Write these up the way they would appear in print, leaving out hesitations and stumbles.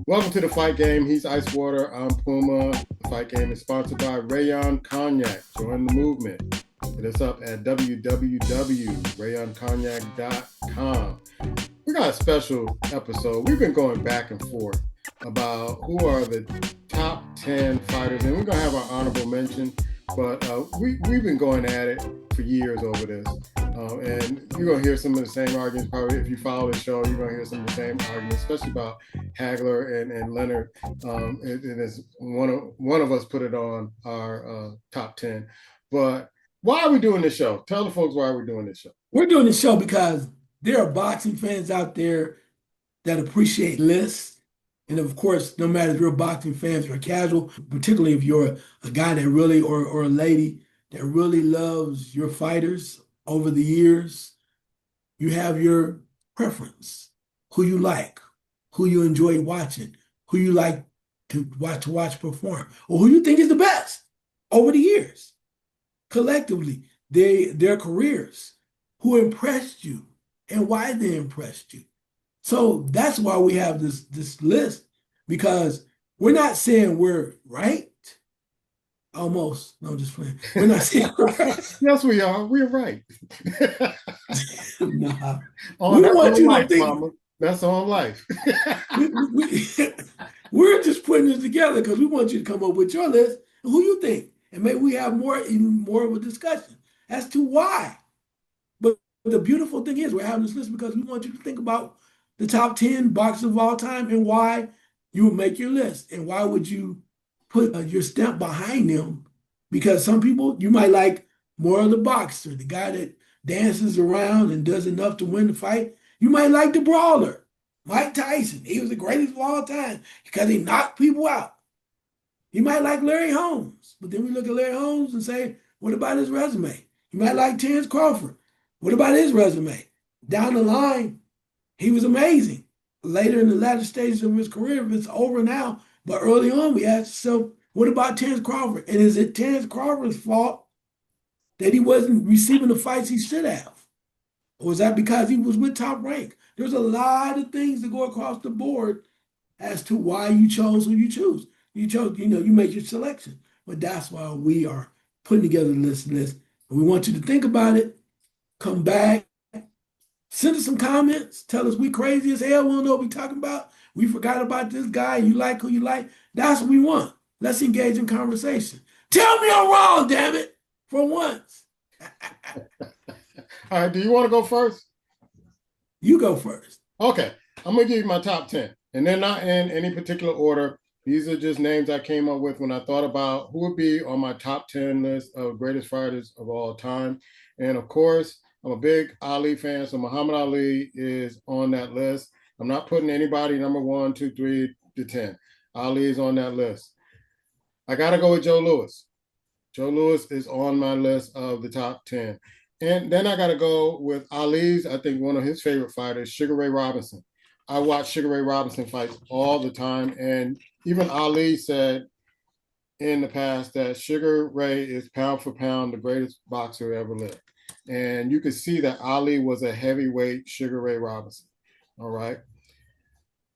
Welcome to the Fight Game. He's Icewater, I'm Puma. The Fight Game is sponsored by Rayon Cognac. Join the movement. Hit us up at www.rayoncognac.com. We got a special episode. We've been going back and forth about who are the top 10 fighters, and we're going to have our honorable mention, but we've been going at it for years over this. And you're going to hear some of the same arguments. Probably if you follow the show, you're going to hear some of the same arguments, especially about Hagler and Leonard. And as one of us put it on our top 10. But why are we doing this show? Tell the folks why we're doing this show. We're doing this show because there are boxing fans out there that appreciate lists. And of course, no matter if you're a boxing fan or casual, particularly if you're a guy that really, or a lady that really loves your fighters over the years, you have your preference, who you like, who you enjoy watching, who you like to watch perform, or who you think is the best over the years. Collectively, their careers, who impressed you and why they impressed you. So that's why we have this list, because we're not saying we're right. Almost. No, I'm just playing. We're not saying we're right. Yes, we are. We're right. Nah. We want you life, to think. Mama. That's on life. We're just putting this together because we want you to come up with your list and who you think. And maybe we have even more of a discussion as to why. But the beautiful thing is we're having this list because we want you to think about the top 10 boxers of all time and why you would make your list and why would you put your stamp behind them, because some people, you might like more of the boxer, the guy that dances around and does enough to win the fight. You might like the brawler, Mike Tyson. He was the greatest of all time because he knocked people out. You might like Larry Holmes, but then we look at Larry Holmes and say, what about his resume? You might like Terrence Crawford. What about his resume? Down the line, he was amazing. Later in the latter stages of his career, if it's over now, but early on, we asked ourselves, what about Terrence Crawford? And is it Terrence Crawford's fault that he wasn't receiving the fights he should have? Or was that because he was with Top Rank? There's a lot of things that go across the board as to why you chose who you choose. You chose, you make your selection. But that's why we are putting together this list. And we want you to think about it, come back, send us some comments, tell us we crazy as hell, we don't know what we're talking about. We forgot about this guy. You like who you like. That's what we want. Let's engage in conversation. Tell me I'm wrong, damn it, for once. All right, do you want to go first? You go first. Okay, I'm going to give you my top 10. And they're not in any particular order. These are just names I came up with when I thought about who would be on my top 10 list of greatest fighters of all time. And of course, I'm a big Ali fan, so Muhammad Ali is on that list. I'm not putting anybody number 1, 2, 3 to 10. Ali is on that list. I got to go with Joe Louis. Joe Louis is on my list of the top 10. And then I got to go with Ali's, I think one of his favorite fighters, Sugar Ray Robinson. I watch Sugar Ray Robinson fights all the time. And even Ali said in the past that Sugar Ray is pound for pound the greatest boxer ever lived. And you could see that Ali was a heavyweight Sugar Ray Robinson. All right.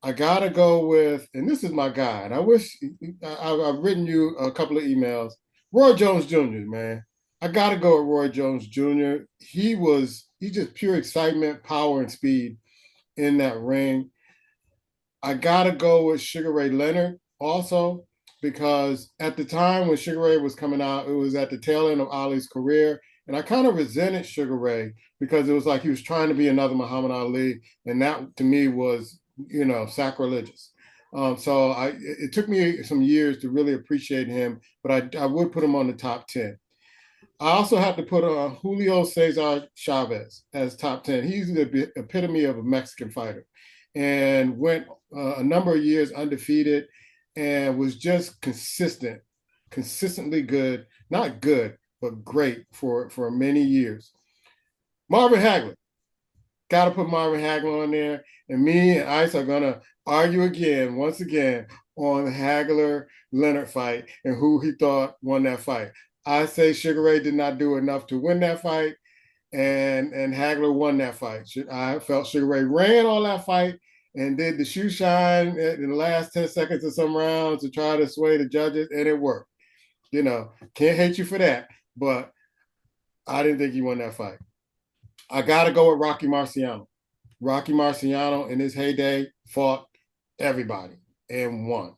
I got to go with, and this is my guy, and I wish I've written you a couple of emails. Roy Jones Jr., man. I got to go with Roy Jones Jr. He just pure excitement, power, and speed in that ring. I got to go with Sugar Ray Leonard also, because at the time when Sugar Ray was coming out, it was at the tail end of Ali's career. And I kind of resented Sugar Ray because it was like he was trying to be another Muhammad Ali. And that to me was, sacrilegious. So it took me some years to really appreciate him, but I would put him on the top 10. I also have to put Julio Cesar Chavez as top 10. He's the epitome of a Mexican fighter and went a number of years undefeated and was just consistently good, not good, but great for many years. Marvin Hagler. Got to put Marvin Hagler on there. And me and Ice are going to argue once again, on the Hagler-Leonard fight and who he thought won that fight. I say Sugar Ray did not do enough to win that fight. and Hagler won that fight. I felt Sugar Ray ran all that fight and did the shoe shine in the last 10 seconds of some rounds to try to sway the judges, and it worked. Can't hate you for that, but I didn't think he won that fight. I got to go with Rocky Marciano. Rocky Marciano in his heyday fought everybody and won.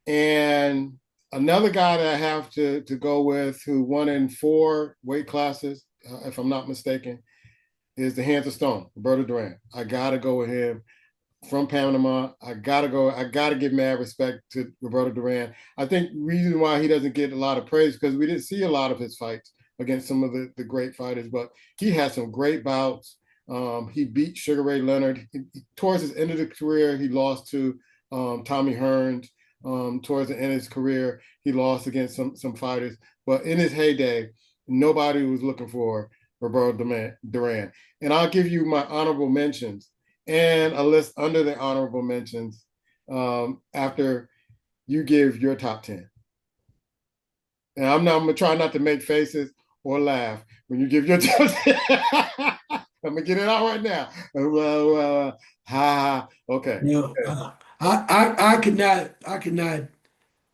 And another guy that I have to go with who won in 4 weight classes, if I'm not mistaken, is the Hands of Stone, Roberto Duran. I got to go with him from Panama. I gotta give mad respect to Roberto Duran. I think the reason why he doesn't get a lot of praise because we didn't see a lot of his fights against some of the great fighters, but he had some great bouts. He beat Sugar Ray Leonard. Towards his end of the career, he lost to Tommy Hearns. Towards the end of his career, he lost against some fighters. But in his heyday, nobody was looking for Roberto Duran. And I'll give you my honorable mentions and a list under the honorable mentions after you give your top 10. And I'm going to try not to make faces or laugh when you give your top 10. I'm going to get it out right now. Okay. I could not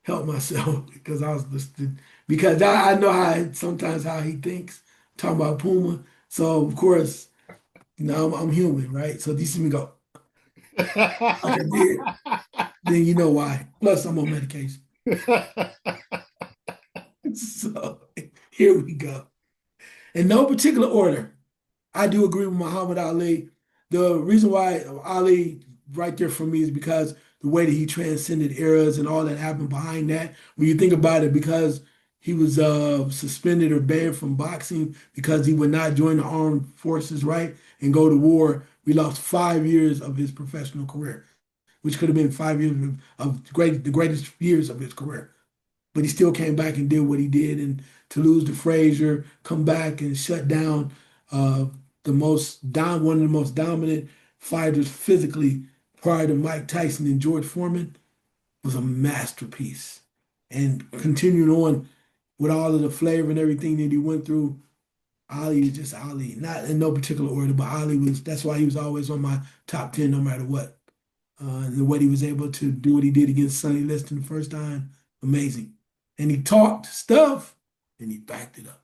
help myself because I was listening because I know sometimes how he thinks talking about Puma. So of course, I'm human, right? So you see me go like I did, then you know why. Plus I'm on medication. So here we go. In no particular order, I do agree with Muhammad Ali. The reason why Ali right there for me is because the way that he transcended eras and all that happened behind that. When you think about it, because he was suspended or banned from boxing because he would not join the armed forces, right, and go to war. We lost 5 years of his professional career, which could have been 5 years of the greatest years of his career. But he still came back and did what he did, and to lose to Frazier, come back and shut down uh, one of the most dominant fighters physically prior to Mike Tyson and George Foreman was a masterpiece. And continuing on with all of the flavor and everything that he went through, Ali is just Ali. Not in no particular order, but Ali that's why he was always on my top 10 no matter what. And the way he was able to do what he did against Sonny Liston the first time, amazing. And he talked stuff and he backed it up.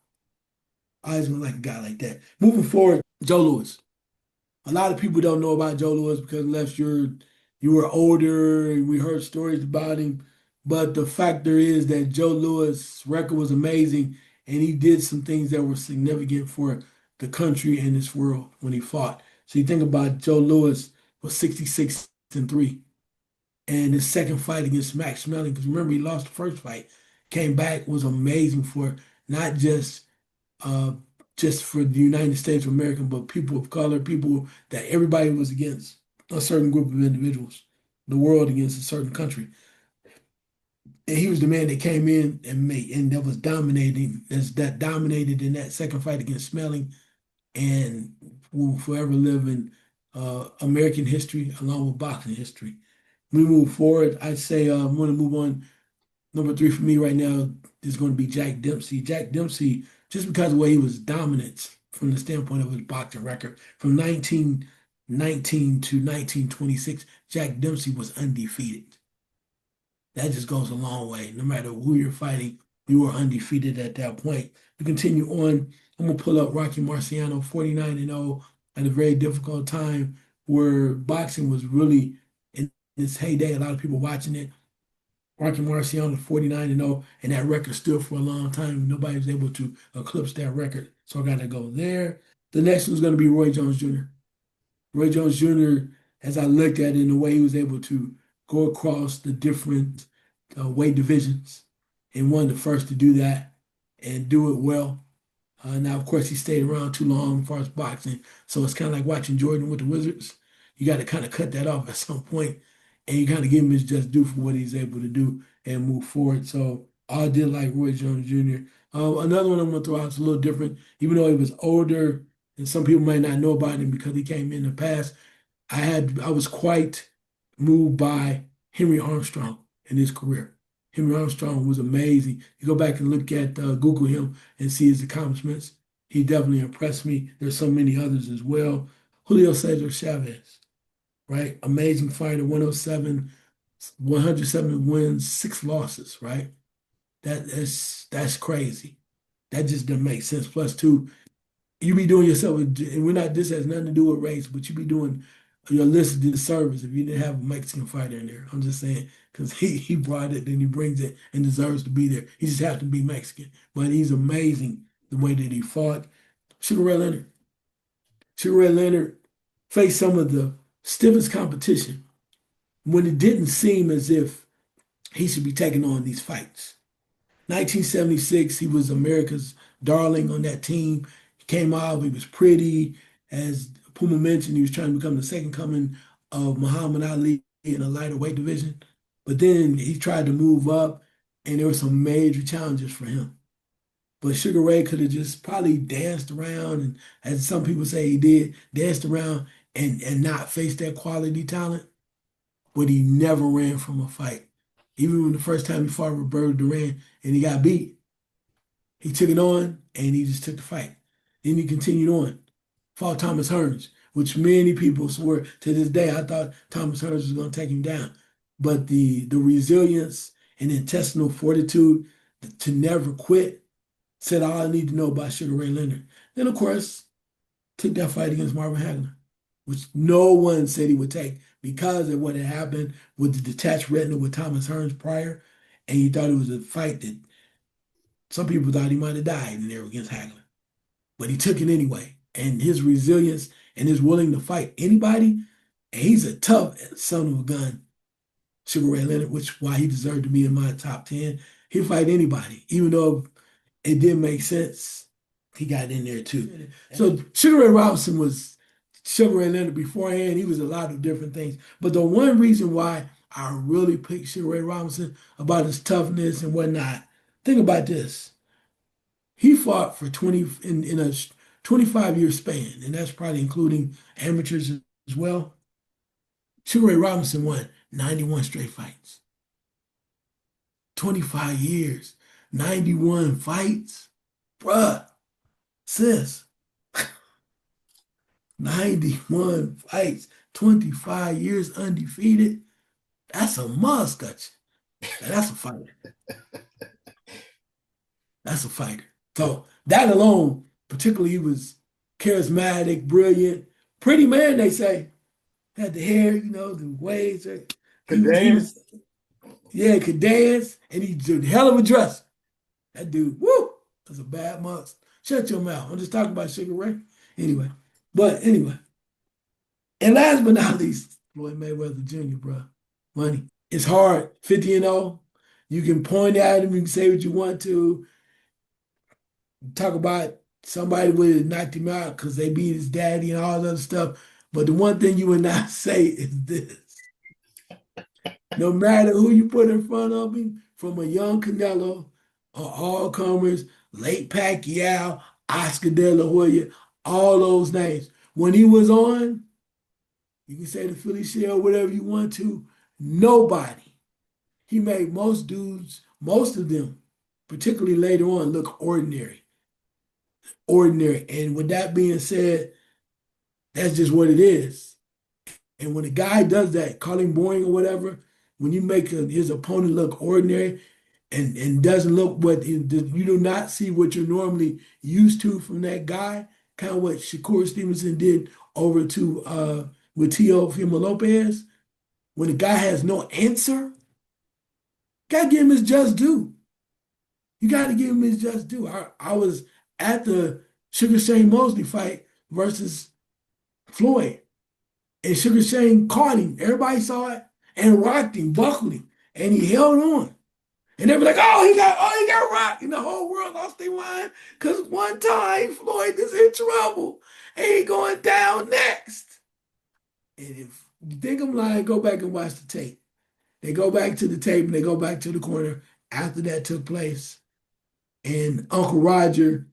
I always gonna like a guy like that. Moving forward, Joe Louis. A lot of people don't know about Joe Louis because unless you were older and we heard stories about him. But the factor is that Joe Louis' record was amazing and he did some things that were significant for the country and this world when he fought. So you think about Joe Louis was 66-3. And his second fight against Max Schmeling, because remember he lost the first fight, came back, was amazing for not uh, just for the United States of America, but people of color, people that everybody was against a certain group of individuals, the world against a certain country. And he was the man that came in and that was dominating, that dominated in that second fight against Smelling and will forever live in American history along with boxing history. We move forward. I'd say I'm going to move on. Number 3 for me right now is going to be Jack Dempsey. Jack Dempsey, just because of the way he was dominant from the standpoint of his boxing record, from 1919 to 1926, Jack Dempsey was undefeated. That just goes a long way. No matter who you're fighting, you were undefeated at that point. To continue on, I'm going to pull up Rocky Marciano, 49-0, at a very difficult time where boxing was really in its heyday. A lot of people watching it. Rocky Marciano 49-0, and that record stood for a long time. Nobody was able to eclipse that record. So I got to go there. The next one's going to be Roy Jones Jr. Roy Jones Jr., as I looked at it in the way he was able to go across the different weight divisions and one of the first to do that and do it well. Now, of course, he stayed around too long as far as boxing. So it's kind of like watching Jordan with the Wizards. You got to kind of cut that off at some point and you kind of give him his just due for what he's able to do and move forward. So I did like Roy Jones Jr. Another one I'm going to throw out is a little different, even though he was older and some people might not know about him because he came in the past. I was quite moved by Henry Armstrong in his career. Henry Armstrong was amazing. You go back and look at Google him and see his accomplishments. He definitely impressed me. There's so many others as well. Julio Cesar Chavez, right? Amazing fighter, 107, 107 wins, 6 losses, right? That's crazy. That just doesn't make sense. Plus, two, you be doing yourself, and we're not. This has nothing to do with race, but you be doing your list of disservice if you didn't have a Mexican fighter in there. I'm just saying because he brought it, then he brings it, and deserves to be there. He just has to be Mexican, but he's amazing the way that he fought. Sugar Ray Leonard, Sugar Ray Leonard faced some of the stiffest competition when it didn't seem as if he should be taking on these fights. 1976, he was America's darling on that team. He came out, he was pretty. As Puma mentioned, he was trying to become the second coming of Muhammad Ali in a lighter weight division. But then he tried to move up, and there were some major challenges for him. But Sugar Ray could have just probably danced around, and as some people say he did, danced around and not faced that quality talent. But he never ran from a fight. Even when the first time he fought Roberto Duran and he got beat, he took it on and he just took the fight. Then he continued on. Fought Thomas Hearns, which many people swear to this day I thought Thomas Hearns was going to take him down. But the resilience and intestinal fortitude to never quit said all I need to know about Sugar Ray Leonard. Then, of course, took that fight against Marvin Hagler, which no one said he would take because of what had happened with the detached retina with Thomas Hearns prior. And he thought it was a fight that some people thought he might have died in there against Hagler. But he took it anyway. And his resilience and his willing to fight anybody, and he's a tough son of a gun, Sugar Ray Leonard, which why he deserved to be in my top 10. He'll fight anybody, even though it didn't make sense. He got in there too. So Sugar Ray Robinson was Sugar Ray Leonard beforehand. He was a lot of different things. But the one reason why I really picked Sugar Ray Robinson about his toughness and whatnot, think about this. He fought for 20 in a 25-year span, and that's probably including amateurs as well. Sugar Ray Robinson won 91 straight fights. 25 years, 91 fights. Bruh, sis, 91 fights, 25 years undefeated. That's a must, that's a fighter. That's a fighter. So that alone, particularly he was charismatic, brilliant, pretty man, they say. Had the hair, the waves. He was, yeah, could dance, and he did a hell of a dress. That dude, woo, that's a bad must. Shut your mouth. I'm just talking about Sugar Ray. Anyway. And last but not least, Floyd Mayweather Jr., bro. Money. It's hard. 50-0. You can point at him, you can say what you want to. Talk about somebody would have knocked him out because they beat his daddy and all that other stuff. But the one thing you would not say is this. No matter who you put in front of him, from a young Canelo or all comers, late Pacquiao, Oscar De La Hoya, all those names. When he was on, you can say the Philly Shell, whatever you want to, nobody. He made most dudes, most of them, particularly later on, look ordinary. Ordinary. And with that being said, that's just what it is. And when a guy does that, call him boring or whatever, when you make his opponent look ordinary and doesn't look what you do not see what you're normally used to from that guy, kind of what Shakur Stevenson did over to with Teofimo Lopez. When a guy has no answer, gotta give him his just due. You gotta give him his just due. I was at the Sugar Shane Mosley fight versus Floyd. And Sugar Shane caught him. Everybody saw it and rocked him, buckled him, and he held on. And they were like, he got rocked. And the whole world lost their mind because one time Floyd is in trouble and he going down next. And if you think I'm lying, go back and watch the tape. They go back to the tape and they go back to the corner after that took place. And Uncle Roger,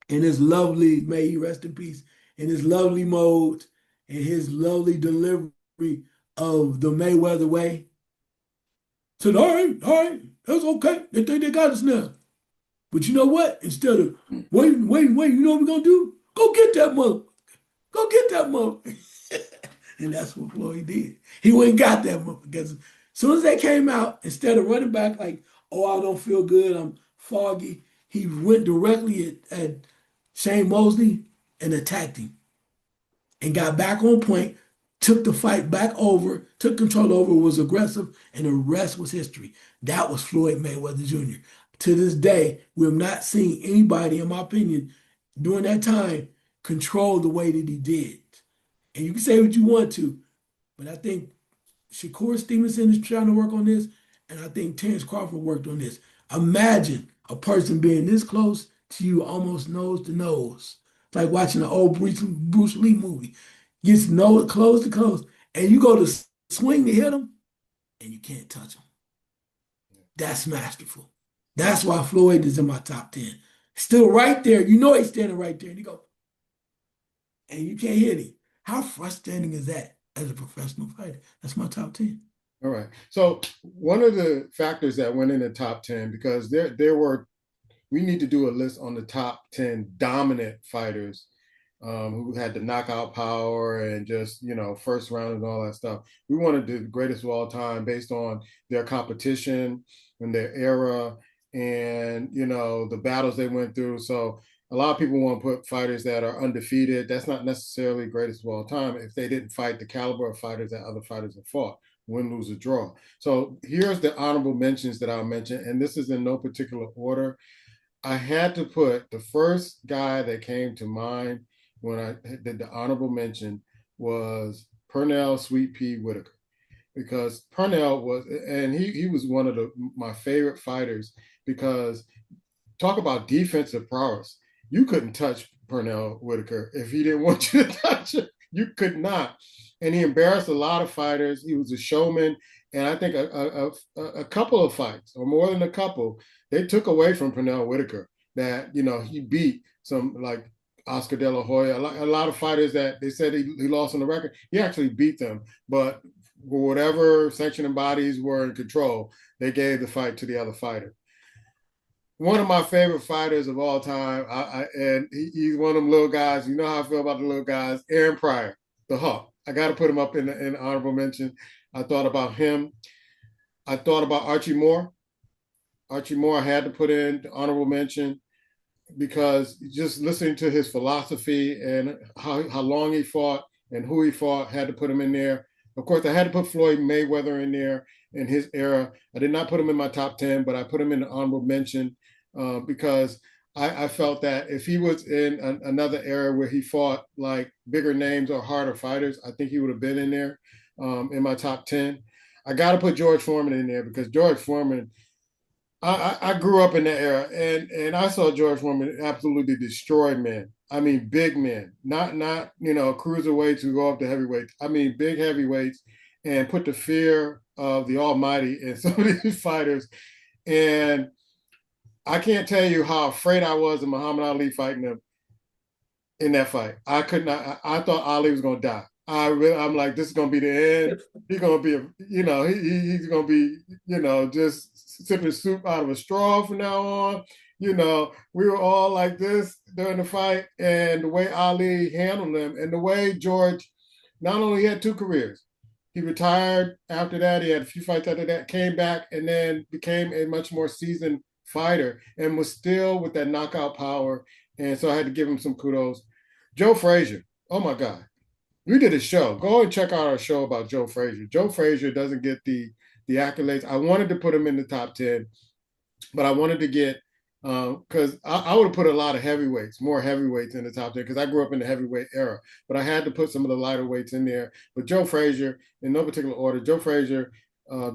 in his lovely, may he rest in peace, in his lovely mode and his lovely delivery of the Mayweather way, said, all right, that's okay. They think they got us now. But you know what? Instead of waiting, you know what we're gonna do? Go get that mother. Go get that mother. And that's what Floyd did. He went and got that mother because as soon as they came out, instead of running back like, oh, I don't feel good, I'm foggy, he went directly at Shane Mosley and attacked him and got back on point, took the fight back over, took control over, was aggressive, and the rest was history. That was Floyd Mayweather Jr. To this day, we have not seen anybody, in my opinion, during that time control the way that he did. And you can say what you want to, but I think Shakur Stevenson is trying to work on this, and I think Terrence Crawford worked on this. Imagine a person being this close to you, almost nose to nose. It's like watching an old Bruce Lee movie. Gets nose close to close, and you go to swing to hit him, and you can't touch him. That's masterful. That's why Floyd is in my top 10. Still right there. You know he's standing right there, and you go, and you can't hit him. How frustrating is that as a professional fighter? That's my top 10. All right. So one of the factors that went in the top 10, because there were, we need to do a list on the top 10 dominant fighters who had the knockout power and just, first round and all that stuff. We wanted the greatest of all time based on their competition and their era and, the battles they went through. So a lot of people want to put fighters that are undefeated. That's not necessarily greatest of all time if they didn't fight the caliber of fighters that other fighters have fought, win, lose, or draw. So here's the honorable mentions that I'll mention, and this is in no particular order. I had to put the first guy that came to mind when I did the honorable mention was Pernell Sweet Pea Whitaker, because Pernell was, and he was one of my favorite fighters because talk about defensive prowess. You couldn't touch Pernell Whitaker if he didn't want you to touch it. You could not. And he embarrassed a lot of fighters. He was a showman. And I think a couple of fights, or more than a couple, they took away from Pernell Whitaker that, he beat some like Oscar De La Hoya, a lot of fighters that they said he lost on the record. He actually beat them. But whatever sanctioning bodies were in control, they gave the fight to the other fighter. One of my favorite fighters of all time, and he's one of them little guys. You know how I feel about the little guys. Aaron Pryor, the Hawk. I got to put him up in honorable mention. I thought about him. I thought about Archie Moore. Archie Moore, I had to put in the honorable mention because just listening to his philosophy and how long he fought and who he fought, had to put him in there. Of course, I had to put Floyd Mayweather in there in his era. I did not put him in my top 10, but I put him in the honorable mention because I felt that if he was in another era where he fought like bigger names or harder fighters, I think he would have been in there in my top 10. I got to put George Foreman in there because George Foreman, I grew up in that era and I saw George Foreman absolutely destroy men. I mean, big men, not cruiserweights who go up to heavyweights. I mean, big heavyweights, and put the fear of the Almighty in some of these fighters. And I can't tell you how afraid I was of Muhammad Ali fighting him in that fight. I could not. I thought Ali was going to die. I'm like, this is going to be the end. He's going to be, he's going to be, just sipping soup out of a straw from now on. We were all like this during the fight, and the way Ali handled him, and the way George not only had two careers, he retired after that. He had a few fights after that, came back, and then became a much more seasoned fighter, and was still with that knockout power. And so I had to give him some kudos. Joe Frazier, oh my God. We did a show. Go and check out our show about Joe Frazier. Joe Frazier doesn't get the accolades. I wanted to put him in the top 10, but I wanted to get because I would have put a lot of more heavyweights in the top 10 because I grew up in the heavyweight era. But I had to put some of the lighter weights in there. But Joe Frazier, in no particular order, Joe Frazier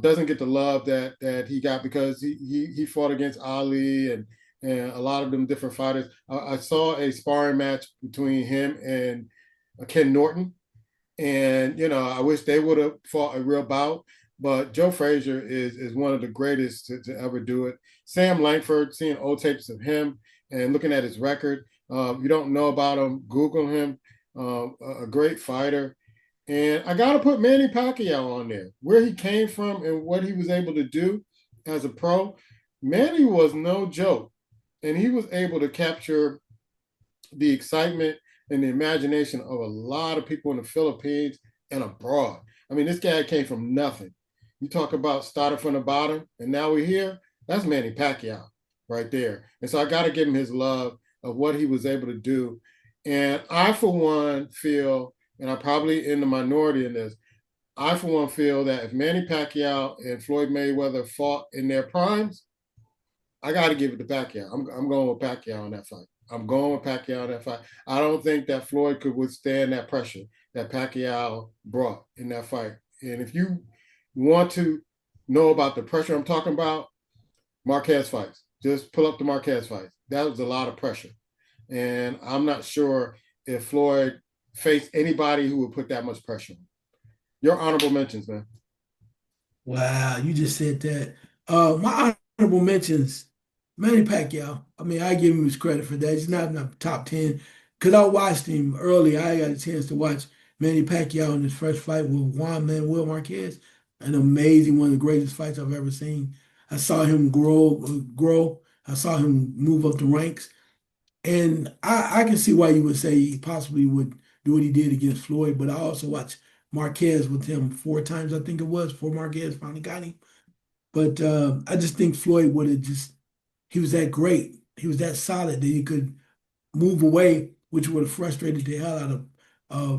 doesn't get the love that he got because he fought against Ali and a lot of them different fighters. I saw a sparring match between him and Ken Norton. And, I wish they would have fought a real bout. But Joe Frazier is one of the greatest to ever do it. Sam Langford, seeing old tapes of him and looking at his record. You don't know about him, Google him. A great fighter. And I got to put Manny Pacquiao on there, where he came from and what he was able to do as a pro. Manny was no joke. And he was able to capture the excitement and the imagination of a lot of people in the Philippines and abroad. I mean, this guy came from nothing. You talk about starting from the bottom, and now we're here. That's Manny Pacquiao right there. And so I got to give him his love of what he was able to do. And I, for one, feel, and I'm probably in the minority in this, I, for one, feel that if Manny Pacquiao and Floyd Mayweather fought in their primes, I got to give it to Pacquiao. I'm going with Pacquiao on that fight. I'm going with Pacquiao on that fight. I don't think that Floyd could withstand that pressure that Pacquiao brought in that fight. And if you want to know about the pressure I'm talking about, Marquez fights. Just pull up the Marquez fights. That was a lot of pressure. And I'm not sure if Floyd faced anybody who would put that much pressure on. Your honorable mentions, man. Wow, you just said that. My honorable mentions, Manny Pacquiao. I mean, I give him his credit for that. He's not in the top 10 because I watched him early. I got a chance to watch Manny Pacquiao in his first fight with Juan Manuel Marquez. An amazing, one of the greatest fights I've ever seen. I saw him grow. I saw him move up the ranks. And I can see why you would say he possibly would do what he did against Floyd, but I also watched Marquez with him four times, I think it was, before Marquez finally got him. But I just think Floyd would have just, he was that great. He was that solid that he could move away, which would have frustrated the hell out of uh,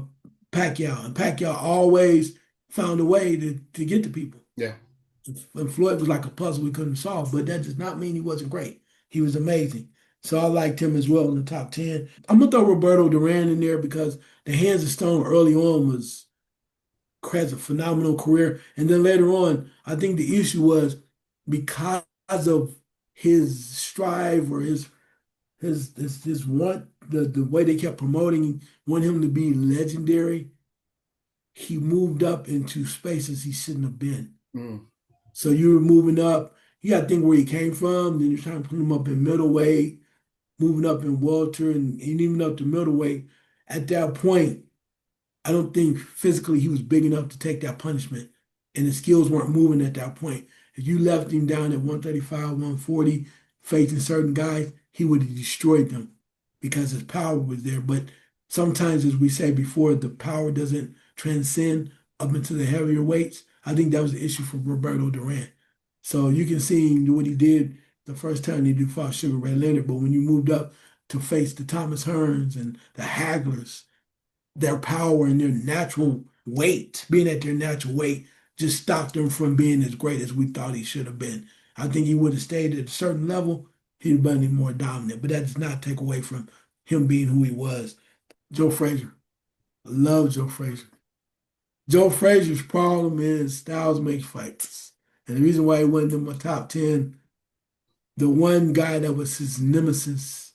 Pacquiao. And Pacquiao always found a way to get to people. Yeah. And Floyd was like a puzzle we couldn't solve, but that does not mean he wasn't great. He was amazing. So I liked him as well in the top 10. I'm gonna throw Roberto Duran in there because the Hands of Stone early on was has a phenomenal career. And then later on, I think the issue was because of his strive or his want, the way they kept promoting, want him to be legendary, he moved up into spaces he shouldn't have been. Mm. So you were moving up. You got to think where he came from. Then you're trying to put him up in middleweight, moving up in welter, and even up to middleweight. At that point, I don't think physically he was big enough to take that punishment, and the skills weren't moving at that point. If you left him down at 135, 140, facing certain guys, he would have destroyed them because his power was there. But sometimes, as we said before, the power doesn't transcend up into the heavier weights. I think that was the issue for Roberto Duran. So you can see what he did the first time he did fought Sugar Ray Leonard, but when you moved up to face the Thomas Hearns and the Haglers, their power and their natural weight, being at their natural weight, just stopped him from being as great as we thought he should have been. I think he would have stayed at a certain level, he'd have been more dominant. But that does not take away from him being who he was. Joe Frazier. I love Joe Frazier. Joe Frazier's problem is styles make fights. And the reason why he wasn't in my top 10, the one guy that was his nemesis,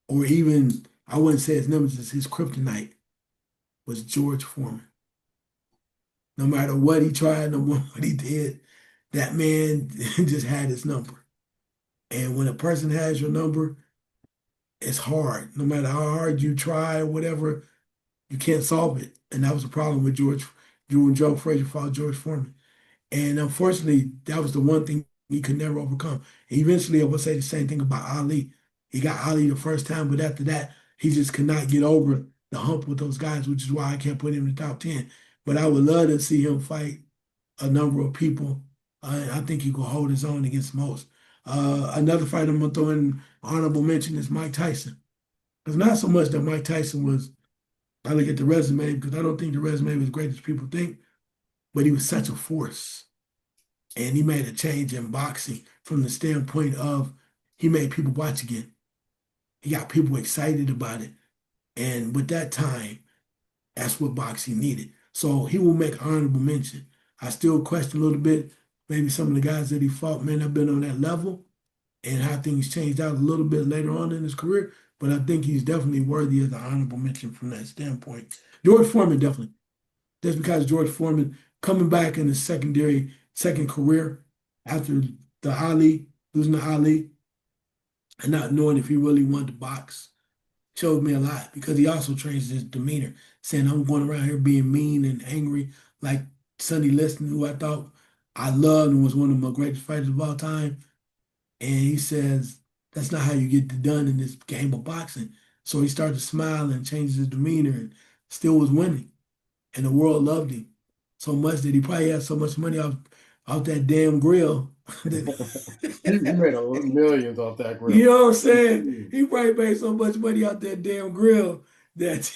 or even, I wouldn't say his nemesis, his kryptonite, was George Foreman. No matter what he tried, no matter what he did, that man just had his number. And when a person has your number, it's hard. No matter how hard you try or whatever, you can't solve it. And that was the problem with Joe Frazier fought George Foreman. And unfortunately, that was the one thing he could never overcome. And eventually, I would say the same thing about Ali. He got Ali the first time, but after that, he just could not get over the hump with those guys, which is why I can't put him in the top 10. But I would love to see him fight a number of people. I think he could hold his own against most. Another fight I'm going to throw in honorable mention is Mike Tyson. It's not so much that Mike Tyson was, I look at the resume because I don't think the resume was as great as people think, but he was such a force. And he made a change in boxing from the standpoint of he made people watch again. He got people excited about it. And with that time, that's what boxing needed. So he will make honorable mention. I still question a little bit, maybe some of the guys that he fought may not have been on that level and how things changed out a little bit later on in his career. But I think he's definitely worthy of the honorable mention from that standpoint. George Foreman, definitely. Just because George Foreman coming back in his second career after the Ali, losing to Ali, and not knowing if he really wanted to box showed me a lot because he also trains his demeanor, saying I'm going around here being mean and angry like Sonny Liston, who I thought I loved and was one of my greatest fighters of all time. And he says that's not how you get it done in this game of boxing. So he started to smile and changed his demeanor and still was winning. And the world loved him so much that he probably had so much money off that damn grill He that made millions off that you grill. know what I'm saying? He probably made so much money out that damn grill that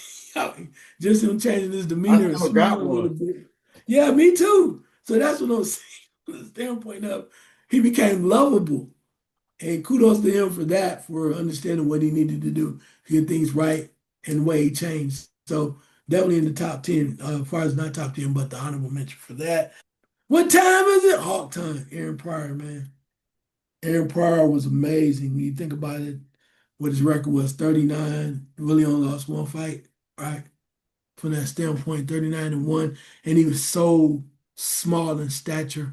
just him changing his I demeanor and still got smiling a little one. bit. Yeah, me too. So that's what I'm saying from the standpoint of he became lovable. And kudos to him for that, for understanding what he needed to do to get things right and the way he changed. So definitely in the top 10, as far as not top 10, but the honorable mention for that. What time is it? Hawk time. Aaron Pryor, man. Aaron Pryor was amazing. When you think about it, what his record was 39, really only lost one fight, right? From that standpoint, 39 and 1. And he was so small in stature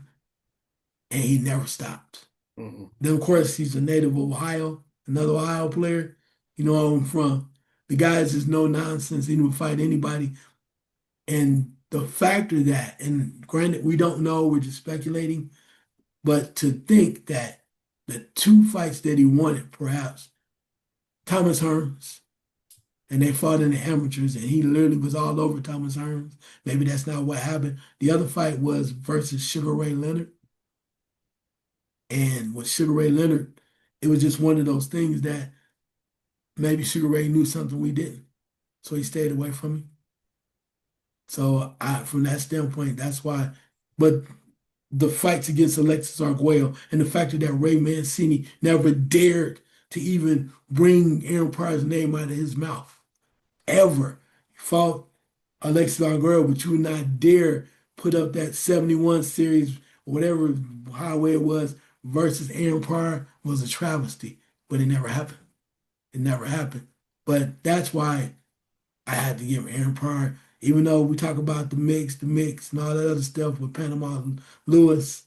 and he never stopped. Mm-mm. Then, of course, he's a native of Ohio, another Ohio player. You know where I'm from. The guy's just no nonsense. He would fight anybody. And the factor that, and granted, we don't know, we're just speculating, but to think that the two fights that he wanted, perhaps Thomas Hearns, and they fought in the amateurs, and he literally was all over Thomas Hearns. Maybe that's not what happened. The other fight was versus Sugar Ray Leonard. And with Sugar Ray Leonard, it was just one of those things that maybe Sugar Ray knew something we didn't. So he stayed away from me. So from that standpoint, that's why. But the fights against Alexis Arguello and the fact that Ray Mancini never dared to even bring Aaron Pryor's name out of his mouth ever. He fought Alexis Arguello, but you would not dare put up that 71 series, whatever highway it was, versus Aaron Pryor was a travesty. But it never happened. It never happened. But that's why I had to give Aaron Pryor, even though we talk about the mix, and all that other stuff with Panama Lewis,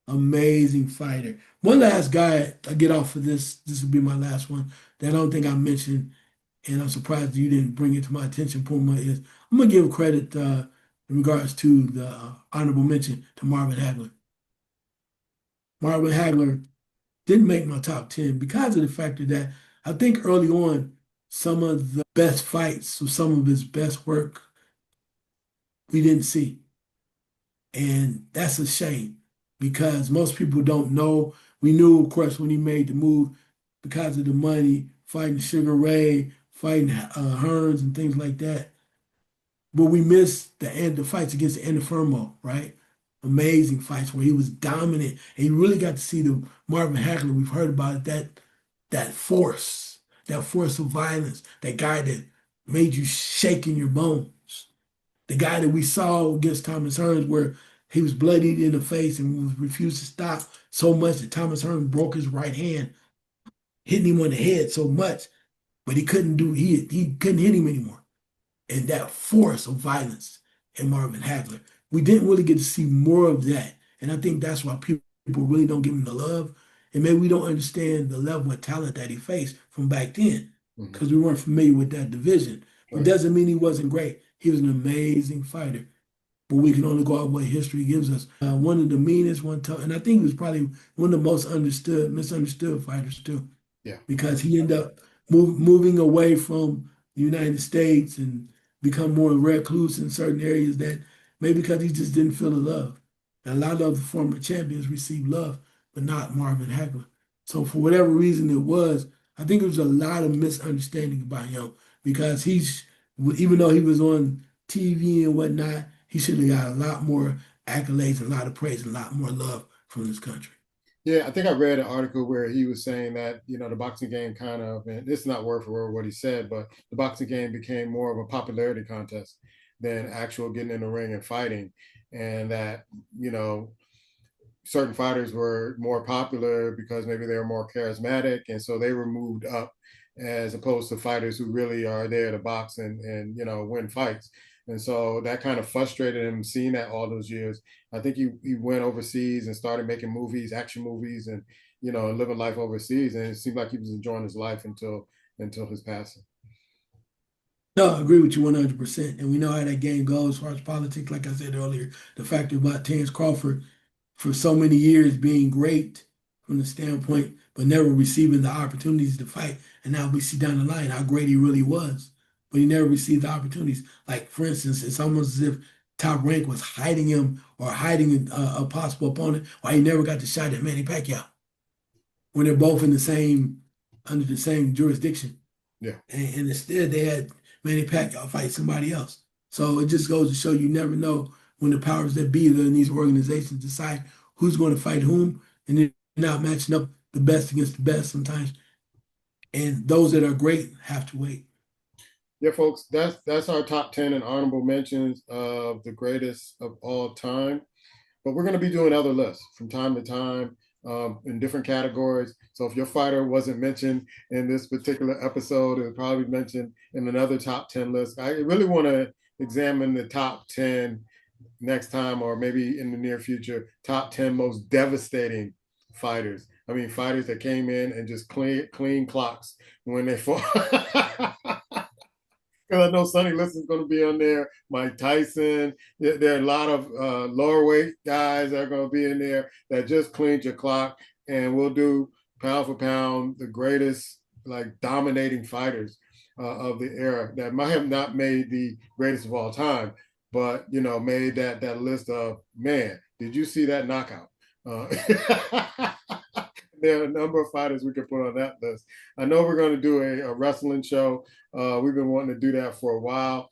amazing fighter. One last guy I get off of this. This will be my last one that I don't think I mentioned, and I'm surprised you didn't bring it to my attention. Puma is I'm gonna give credit in regards to the honorable mention to Marvin Hagler. Marvin Hagler didn't make my top 10 because of the factor that I think early on, some of the best fights or some of his best work we didn't see. And that's a shame because most people don't know. We knew, of course, when he made the move because of the money, fighting Sugar Ray, fighting Hearns and things like that. But we missed the fights against Enfermo, right? Amazing fights where he was dominant, and you really got to see the Marvin Hagler we've heard about that force of violence, that guy that made you shake in your bones, the guy that we saw against Thomas Hearns where he was bloodied in the face and refused to stop so much that Thomas Hearns broke his right hand, hitting him on the head so much, but he couldn't hit him anymore and that force of violence in Marvin Hagler. We didn't really get to see more of that. And I think that's why people really don't give him the love. And maybe we don't understand the level of talent that he faced from back then Mhm. because we weren't familiar with that division. But Right. doesn't mean he wasn't great. He was an amazing fighter. But we can only go off what history gives us. One of the meanest, one tough, and I think he was probably one of the most misunderstood fighters too Yeah. because he ended up moving away from the United States and become more recluse in certain areas that maybe because he just didn't feel the love. And a lot of the former champions received love, but not Marvin Hagler. So for whatever reason it was, I think it was a lot of misunderstanding about him because even though he was on TV and whatnot, he should have got a lot more accolades, a lot of praise, a lot more love from this country. Yeah, I think I read an article where he was saying that, the boxing game kind of, and it's not word for word what he said, but the boxing game became more of a popularity contest than actual getting in the ring and fighting. And that, you know, certain fighters were more popular because maybe they were more charismatic. And so they were moved up as opposed to fighters who really are there to box and win fights. And so that kind of frustrated him seeing that all those years. I think he went overseas and started making movies, action movies, and living life overseas. And it seemed like he was enjoying his life until his passing. No, I agree with you 100%. And we know how that game goes as far as politics. Like I said earlier, the factor about Terrence Crawford for so many years being great from the standpoint, but never receiving the opportunities to fight. And now we see down the line how great he really was, but he never received the opportunities. Like, for instance, it's almost as if Top Rank was hiding him or hiding a possible opponent, or he never got the shot at Manny Pacquiao when they're both in the same under the same jurisdiction. Yeah. And instead they had Manny Pacquiao fight somebody else. So it just goes to show you never know when the powers that be in these organizations decide who's going to fight whom, and they're not matching up the best against the best sometimes. And those that are great have to wait. Yeah, folks, that's our top 10 and honorable mentions of the greatest of all time. But we're going to be doing other lists from time to time in different categories. So if your fighter wasn't mentioned in this particular episode, it'll probably be mentioned in another top 10 list. I really want to examine the top 10 next time, or maybe in the near future, top 10 most devastating fighters. I mean, fighters that came in and just clean clocks when they fought. Because I know Sonny Liston's going to be on there, Mike Tyson. There are a lot of lower weight guys that are going to be in there that just cleaned your clock. And we'll do pound for pound the greatest, like, dominating fighters of the era that might have not made the greatest of all time, but, you know, made that list of, man, did you see that knockout? There are a number of fighters we could put on that list. I know we're going to do a wrestling show. We've been wanting to do that for a while.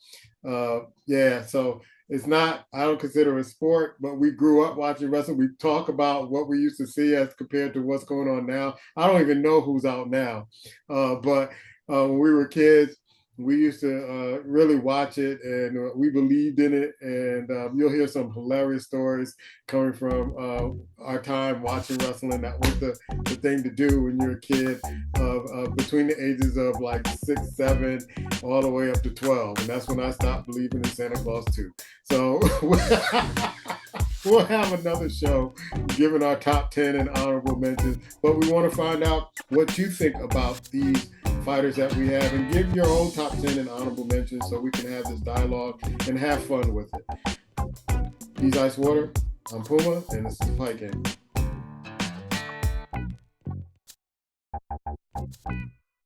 Yeah, so it's not, I don't consider it a sport, but we grew up watching wrestling. We talk about what we used to see as compared to what's going on now. I don't even know who's out now. But when we were kids, we used to really watch it, and we believed in it. And you'll hear some hilarious stories coming from our time watching wrestling. That was the thing to do when you're a kid, between the ages of like 6, 7, all the way up to 12. And that's when I stopped believing in Santa Claus too. So we'll have another show giving our top 10 and honorable mentions. But we want to find out what you think about these fighters that we have, and give your own top 10 and honorable mentions so we can have this dialogue and have fun with it. He's Icewater, I'm Puma, and this is the Pike Game.